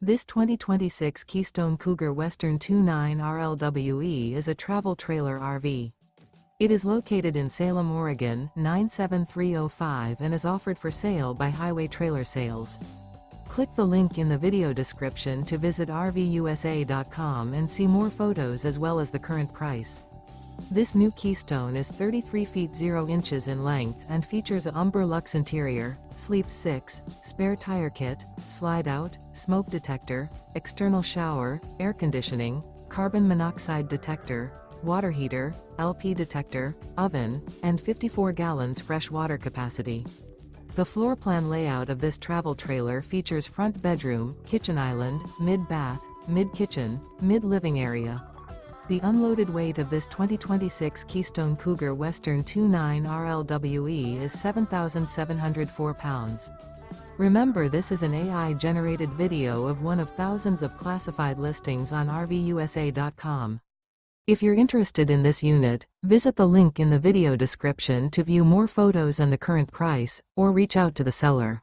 This 2026 Keystone Cougar Western 29 RLWE is a travel trailer RV. It is located in Salem, Oregon, 97305 and is offered for sale by Highway Trailer Sales. Click the link in the video description to visit RVUSA.com and see more photos as well as the current price. This new Keystone is 33 feet 0 inches in length and features a Umber Luxe interior, sleeps 6, spare tire kit, slide-out, smoke detector, external shower, air conditioning, carbon monoxide detector, water heater, LP detector, oven, and 54 gallons fresh water capacity. The floor plan layout of this travel trailer features front bedroom, kitchen island, mid-bath, mid-kitchen, mid-living area. The unloaded weight of this 2026 Keystone Cougar Western 29 RLWE is 7,704 pounds. Remember, this is an AI-generated video of one of thousands of classified listings on RVUSA.com. If you're interested in this unit, visit the link in the video description to view more photos and the current price, or reach out to the seller.